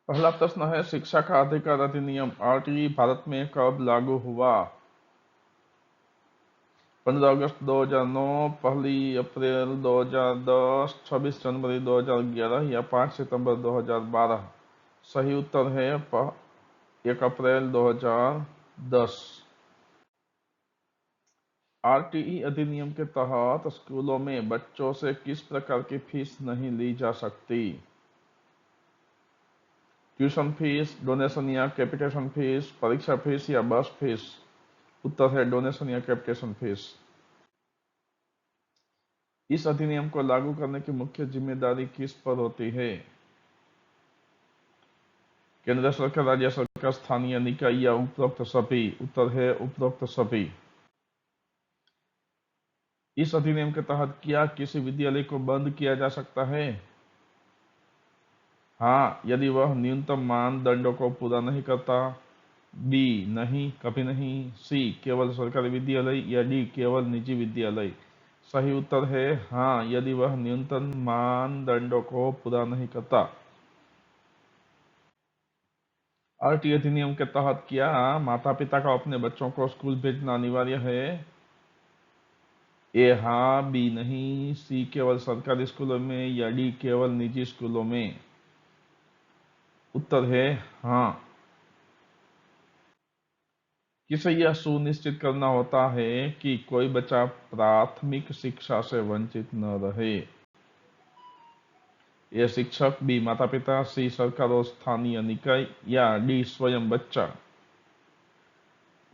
पहला प्रश्न है, शिक्षा का अधिकार अधिनियम आरटीई भारत में कब लागू हुआ? 15 अगस्त 2009, 1 अप्रैल 2010, 26 जनवरी 2011 या 5 सितंबर 2012? सही उत्तर है 1 अप्रैल 2010। आरटीई अधिनियम के तहत स्कूलों में बच्चों से किस प्रकार की फीस नहीं ली जा सकती? ट्यूशन फीस, डोनेशन या कैपिटेशन फीस, परीक्षा फीस या बस फीस? उत्तर है डोनेशन या कैपिटेशन फीस। इस अधिनियम को लागू करने की मुख्य जिम्मेदारी किस पर होती है? केंद्र सरकार, राज्य सरकार, स्थानीय निकाय या उपरोक्त सभी? उत्तर है उपरोक्त सभी। इस अधिनियम के तहत क्या किसी विद्यालय को बंद किया जा सकता है? हाँ, यदि वह न्यूनतम मानदंडों को पूरा नहीं करता। बी, नहीं, कभी नहीं। सी, केवल सरकारी विद्यालय या डी, केवल निजी विद्यालय? सही उत्तर है हाँ, यदि वह न्यूनतम मानदंडों को पूरा नहीं करता। आरटीई अधिनियम के तहत क्या माता पिता का अपने बच्चों को स्कूल भेजना अनिवार्य है? ए हाँ, बी नहीं, सी केवल सरकारी स्कूलों में या डी केवल निजी स्कूलों में? उत्तर है हाँ। किसे यह सुनिश्चित करना होता है कि कोई बच्चा प्राथमिक शिक्षा से वंचित न रहे? ये शिक्षक, बी माता पिता, सी सरकार और स्थानीय निकाय या डी स्वयं बच्चा?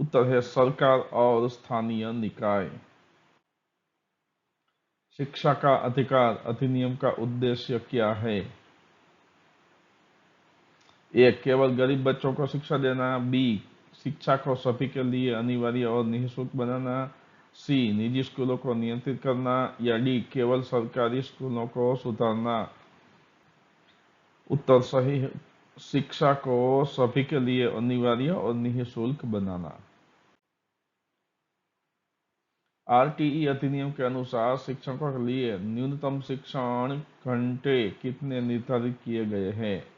उत्तर है सरकार और स्थानीय निकाय। शिक्षा का अधिकार अधिनियम का उद्देश्य क्या है? ए केवल गरीब बच्चों को शिक्षा देना, बी शिक्षा को सभी के लिए अनिवार्य और निःशुल्क बनाना, सी निजी स्कूलों को नियंत्रित करना या डी केवल सरकारी स्कूलों को सुधारना? उत्तर सही है, शिक्षा को सभी के लिए अनिवार्य और निःशुल्क बनाना। आरटीई अधिनियम के अनुसार शिक्षकों के लिए न्यूनतम शिक्षण घंटे कितने निर्धारित किए गए हैं?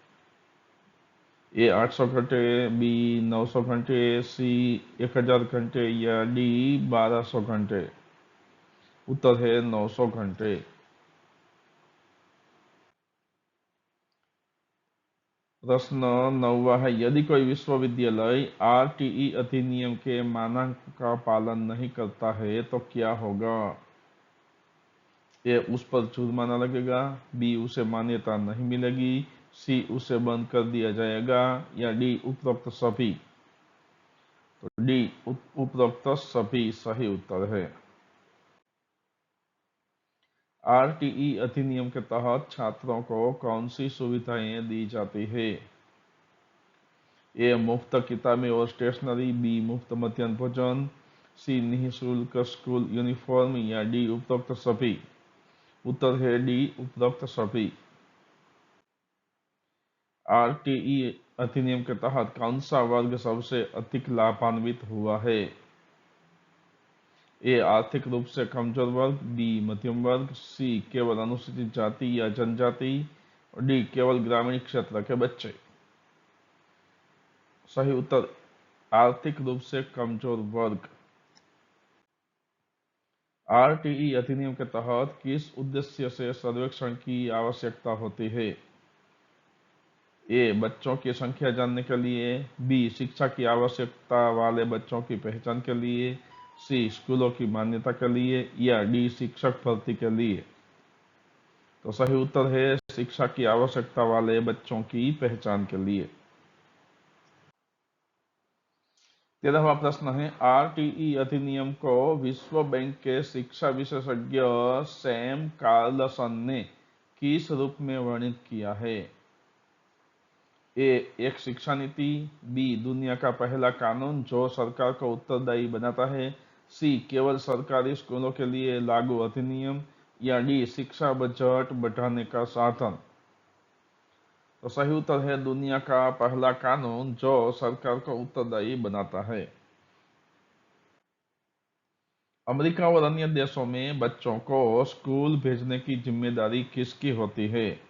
ए 800 घंटे, बी 900 घंटे, सी 1000 घंटे या डी 1200 घंटे? उत्तर है 900 घंटे। प्रश्न 9वां है, यदि कोई विश्वविद्यालय आरटीई अधिनियम के मानक का पालन नहीं करता है तो क्या होगा? ए उस पर जुर्माना लगेगा, बी उसे मान्यता नहीं मिलेगी, सी उसे बंद कर दिया जाएगा या डी उपरोक्त सभी? तो डी उपरोक्त सभी सही उत्तर है। आरटीई अधिनियम के तहत छात्रों को कौन सी सुविधाएं दी जाती है? ए मुफ्त किताबें और स्टेशनरी, बी मुफ्त मध्याह्न भोजन, सी निःशुल्क स्कूल यूनिफॉर्म या डी उपरोक्त सभी? उत्तर है डी उपरोक्त सभी। आरटीई अधिनियम के तहत कौन सा वर्ग सबसे अधिक लाभान्वित हुआ है? ए आर्थिक रूप से कमजोर वर्ग, बी मध्यम वर्ग, सी केवल अनुसूचित जाति या जनजाति और डी केवल ग्रामीण क्षेत्र के बच्चे? सही उत्तर आर्थिक रूप से कमजोर वर्ग। आरटीई अधिनियम के तहत किस उद्देश्य से सर्वेक्षण की आवश्यकता होती है? ए बच्चों की संख्या जानने के लिए, बी शिक्षा की आवश्यकता वाले बच्चों की पहचान के लिए, सी स्कूलों की मान्यता के लिए या डी शिक्षक भर्ती के लिए? तो सही उत्तर है शिक्षा की आवश्यकता वाले बच्चों की पहचान के लिए। 13वां प्रश्न है, आरटीई अधिनियम को विश्व बैंक के शिक्षा विशेषज्ञ सैम कार्लसन ने किस रूप में वर्णित किया है? ए एक शिक्षा नीति, बी दुनिया का पहला कानून जो सरकार को उत्तरदायी बनाता है, सी केवल सरकारी स्कूलों के लिए लागू अधिनियम या डी शिक्षा बजट बढ़ाने का साधन? तो सही उत्तर है दुनिया का पहला कानून जो सरकार को उत्तरदायी बनाता है। अमेरिका और अन्य देशों में बच्चों को स्कूल भेजने की जिम्मेदारी किसकी होती है?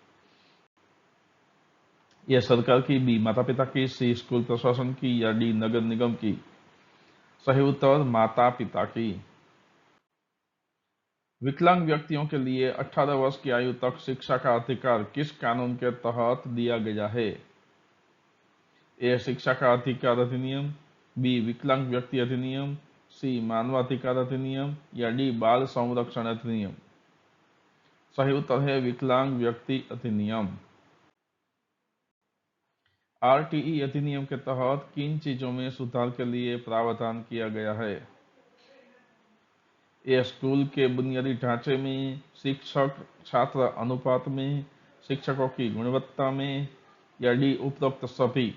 ए सरकार की, बी माता पिता की, सी स्कूल प्रशासन की या डी नगर निगम की। सही उत्तर माता पिता की। विकलांग व्यक्तियों के लिए 18 वर्ष की आयु तक शिक्षा का अधिकार किस कानून के तहत दिया गया है? ए शिक्षा का अधिकार अधिनियम, बी विकलांग व्यक्ति अधिनियम, सी मानवाधिकार अधिनियम या डी बाल संरक्षण अधिनियम। सही उत्तर है विकलांग व्यक्ति अधिनियम। आरटीई अधिनियम के तहत किन चीजों में सुधार के लिए प्रावधान किया गया है? ए स्कूल के बुनियादी ढांचे में, शिक्षक छात्र अनुपात में, शिक्षकों की गुणवत्ता में या डी उपरोक्त सभी।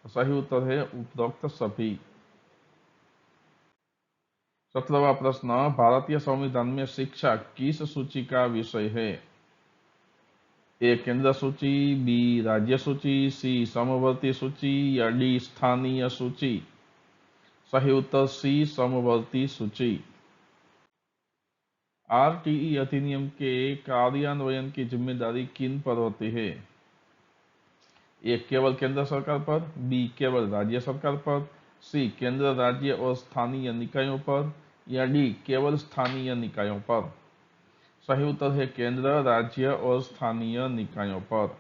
सही उत्तर है उपरोक्त सभी। 17वां प्रश्न, भारतीय संविधान में शिक्षा किस सूची का विषय है? ए केंद्र सूची, बी राज्य सूची, सी समवर्ती सूची या डी स्थानीय सूची। सही उत्तर सी समवर्ती सूची। आरटीई अधिनियम के कार्यान्वयन की जिम्मेदारी किन पर होती है? ए केवल केंद्र सरकार पर, बी केवल राज्य सरकार पर, सी केंद्र राज्य और स्थानीय निकायों पर या डी केवल स्थानीय निकायों पर। सही उत्तर है केंद्र राज्य और स्थानीय निकायों पर।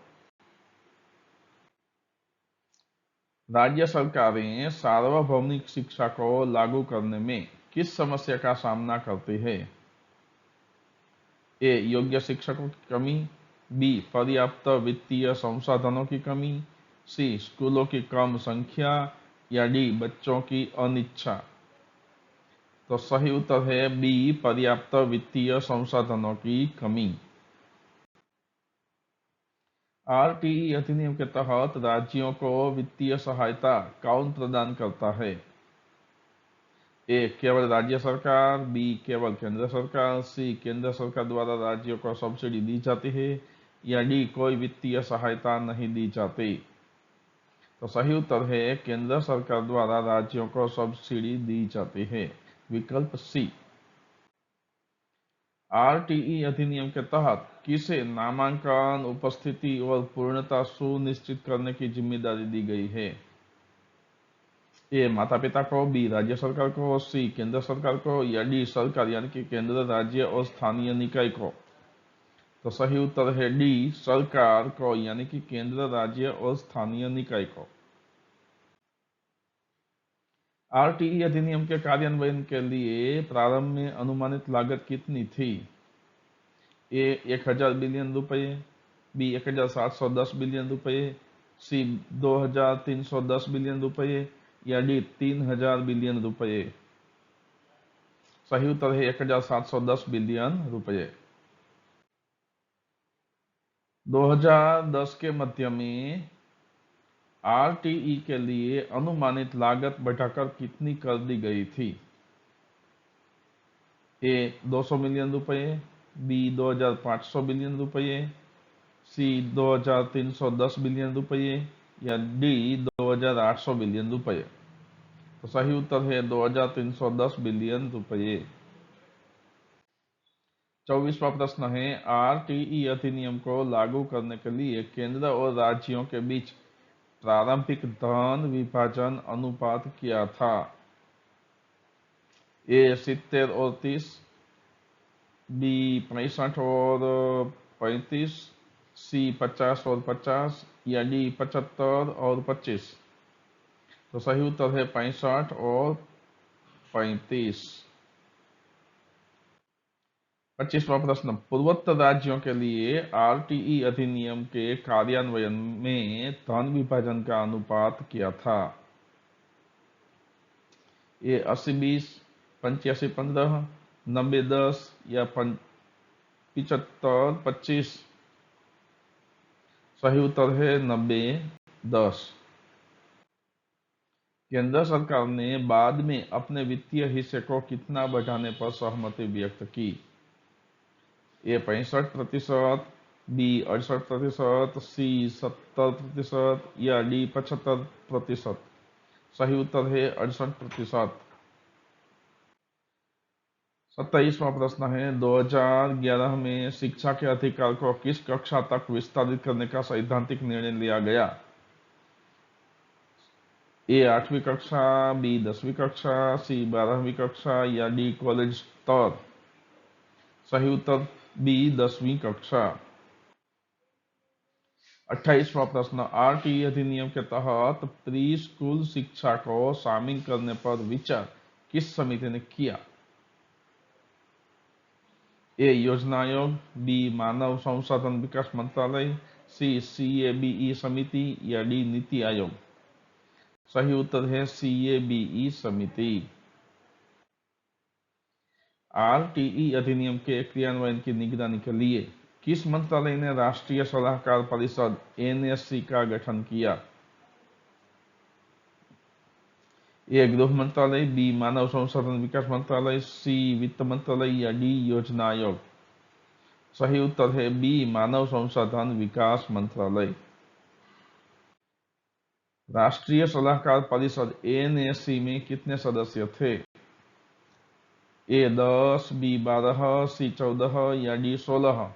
राज्य सरकारें सार्वभौमिक शिक्षा को लागू करने में किस समस्या का सामना करती है? ए योग्य शिक्षकों की कमी, बी पर्याप्त वित्तीय संसाधनों की कमी, सी स्कूलों की कम संख्या या डी बच्चों की अनिच्छा। तो सही उत्तर है बी पर्याप्त वित्तीय संसाधनों की कमी। आरटीई अधिनियम के तहत राज्यों को वित्तीय सहायता कौन प्रदान करता है? ए केवल राज्य सरकार, बी केवल केंद्र सरकार, सी केंद्र सरकार द्वारा राज्यों को सब्सिडी दी जाती है या डी कोई वित्तीय सहायता नहीं दी जाती। तो सही उत्तर है केंद्र सरकार द्वारा राज्यों को सब्सिडी दी जाती है, विकल्प सी। आरटीई अधिनियम के तहत किसे नामांकन, उपस्थिति और पूर्णता सुनिश्चित करने की जिम्मेदारी दी गई है? ए माता पिता को, बी राज्य सरकार को, सी केंद्र सरकार को या डी सरकार यानी कि केंद्र राज्य और स्थानीय निकाय को। तो सही उत्तर है डी सरकार को यानी कि केंद्र राज्य और स्थानीय निकाय को। आरटीई अधिनियम के कार्यान्वयन के लिए प्रारंभ में अनुमानित लागत कितनी थी? ए 1000 बिलियन रुपए, बी 1710 बिलियन रुपए, सी 2310 बिलियन रुपए या डी 3000 बिलियन रुपए। सही उत्तर है 1710 बिलियन रुपए। 2010 के मध्य में आरटीई के लिए अनुमानित लागत बढ़ाकर कितनी कर दी गई थी? ए 200 मिलियन रुपए, बी 2500 बिलियन रुपए, सी 2310 बिलियन रुपए या डी 2800 बिलियन रुपए। तो सही उत्तर है 2310 बिलियन रुपए। 24वां प्रश्न है, आरटीई अधिनियम को लागू करने के लिए केंद्र और राज्यों के बीच प्रारंभिक धन विभाजन अनुपात क्या था? ए 70 और 30, बी 65 और 35, सी 50 और 50 या डी 75 और 25। तो सही उत्तर है 65 और 35। 25वां प्रश्न, पूर्वोत्तर राज्यों के लिए आरटीई अधिनियम के कार्यान्वयन में धन विभाजन का अनुपात क्या था? ए 80-20, 85-15, 90-10 या 75-25। सही उत्तर है 90-10। केंद्र सरकार ने बाद में अपने वित्तीय हिस्से को कितना बढ़ाने पर सहमति व्यक्त की? ए 65%, बी 68%, सी 70% या डी 75%। सही उत्तर है 68%। 27वां प्रश्न है, 2011 में शिक्षा के अधिकार को किस कक्षा तक विस्तारित करने का सैद्धांतिक निर्णय लिया गया? ए 8वीं कक्षा, बी 10वीं कक्षा, सी 12वीं कक्षा या डी कॉलेज स्तर? सही उत्तर बी 10वीं कक्षा। 28वां प्रश्न, आरटीई अधिनियम के तहत प्री स्कूल शिक्षा को शामिल करने पर विचार किस समिति ने किया? ए योजना आयोग, बी मानव संसाधन विकास मंत्रालय, सी सीएबीई समिति या डी नीति आयोग? सही उत्तर है सीएबीई समिति। आरटीई अधिनियम के क्रियान्वयन की निगरानी के लिए किस मंत्रालय ने राष्ट्रीय सलाहकार परिषद एनएससी का गठन किया? ए गृह मंत्रालय, बी मानव संसाधन विकास मंत्रालय, सी वित्त मंत्रालय या डी योजना आयोग? सही उत्तर है बी मानव संसाधन विकास मंत्रालय। राष्ट्रीय सलाहकार परिषद एनएससी में कितने सदस्य थे? ए 10, बी 12, सी 14 या डी 16?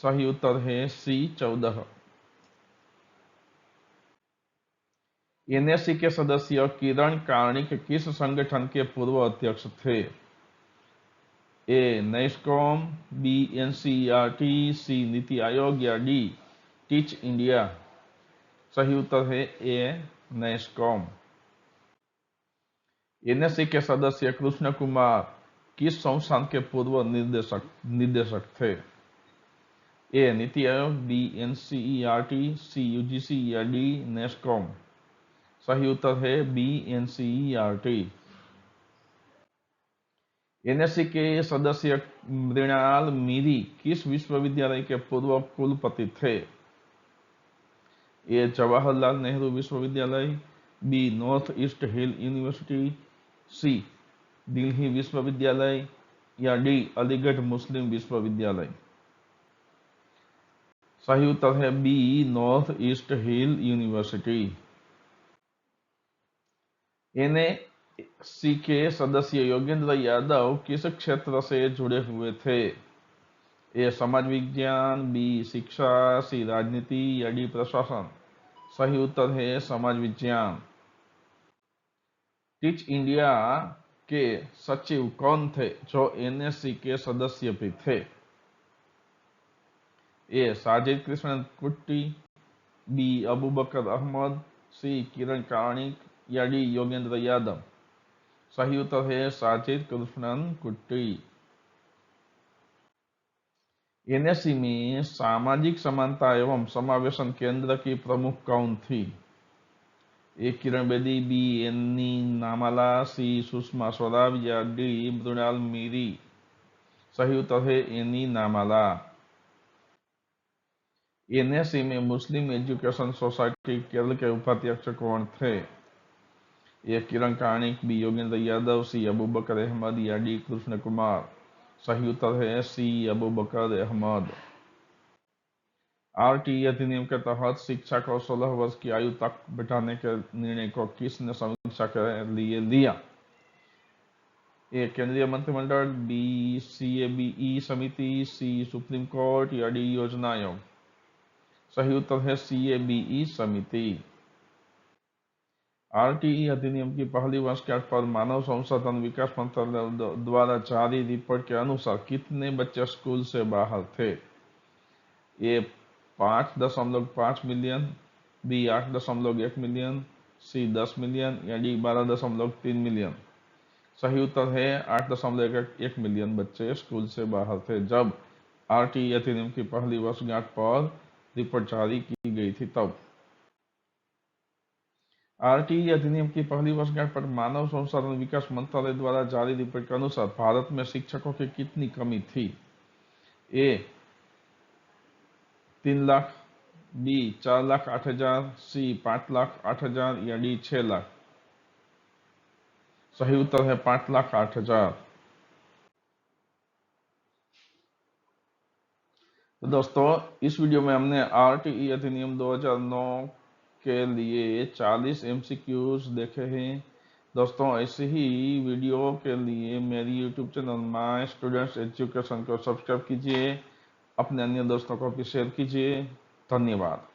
सही उत्तर है सी 14। एनएससी के सदस्य किरण कार्णिक किस संगठन के पूर्व अध्यक्ष थे? ए नेस्कॉम, बी एनसीईआरटी, सी नीति आयोग या डी टीच इंडिया? सही उत्तर है ए नेस्कॉम। एनएससी के सदस्य कृष्ण कुमार किस संस्थान के पूर्व निदेशक थे? ए नीति आयोग, बी एनसीईआरटी, सी यूजीसी या डी नेस्कॉम? सही उत्तर है बी एनसीईआरटी। एनएससी के सदस्य मृणाल मीरी किस विश्वविद्यालय के पूर्व कुलपति थे? ए जवाहरलाल नेहरू विश्वविद्यालय, बी नॉर्थ ईस्ट हिल यूनिवर्सिटी, सी दिल्ली विश्वविद्यालय या डी अलीगढ़ मुस्लिम विश्वविद्यालय? सही उत्तर है बी नॉर्थ ईस्ट हिल यूनिवर्सिटी। एनएससी के सदस्य योगेंद्र यादव किस क्षेत्र से जुड़े हुए थे? ए समाज विज्ञान, बी शिक्षा, सी राजनीति या डी प्रशासन? सही उत्तर है समाज विज्ञान। टीच इंडिया के सचिव कौन थे जो एनएससी के सदस्य भी थे? ए साजिद कृष्णन कुट्टी, बी अबू बकर अहमद, सी किरण कार्णिक या डी योगेंद्र यादव? सही उत्तर है साजिद कृष्णन कुट्टी। एनएससी में सामाजिक समानता एवं समावेशन केंद्र की प्रमुख कौन थी? ए किरण बेदी, बी एन्नी नामाला, सी सुषमा स्वराज या डी मृणाल मीरी? सही उत्तर है एनी नामाला। एनएससी में मुस्लिम एजुकेशन सोसाइटी केरल के उपाध्यक्ष कौन थे? ए किरण कार्णिक, बी योगेंद्र यादव, सी अबू बकर अहमद या डी कृष्ण कुमार? सही उत्तर है सी अबू बकर अहमद। आरटीई अधिनियम के तहत शिक्षा को 16 वर्ष की आयु तक बढ़ाने के निर्णय को किसने समीक्षा के लिए लिया? ए केंद्रीय मंत्रिमंडल, बी सीएबीई समिति, सी सुप्रीम कोर्ट या डी योजना आयोग? सही उत्तर है सीएबीई समिति। आरटीई अधिनियम की पहली वर्षगांठ पर मानव संसाधन विकास मंत्रालय द्वारा जारी रिपोर्ट के अनुसार कितने बच्चे स्कूल से बाहर थे? ए 5.5 मिलियन, बी 8.1 मिलियन, सी 10 मिलियन या डी 12.3 मिलियन? सही उत्तर है 8.1 मिलियन बच्चे स्कूल से बाहर थे जब आरटीई अधिनियम की पहली वर्षगांठ पर रिपोर्ट जारी की गई थी। तब आरटीई अधिनियम की पहली वर्षगांठ पर मानव संसाधन विकास मंत्रालय द्वारा जारी रिपोर्ट के अनुसार भारत में शिक्षकों की कितनी कमी थी? ए 3 लाख, बी 4,08,000, सी 5,08,000 या डी 6 लाख? सही उत्तर है 5,08,000। तो दोस्तों इस वीडियो में हमने आरटीई अधिनियम 2009 के लिए 40 एमसीक्यूज देखे हैं दोस्तों ऐसे ही वीडियो के लिए मेरी YouTube channel my students education को सब्सक्राइब कीजिए, अपने अन्य दोस्तों को भी शेयर कीजिए। धन्यवाद।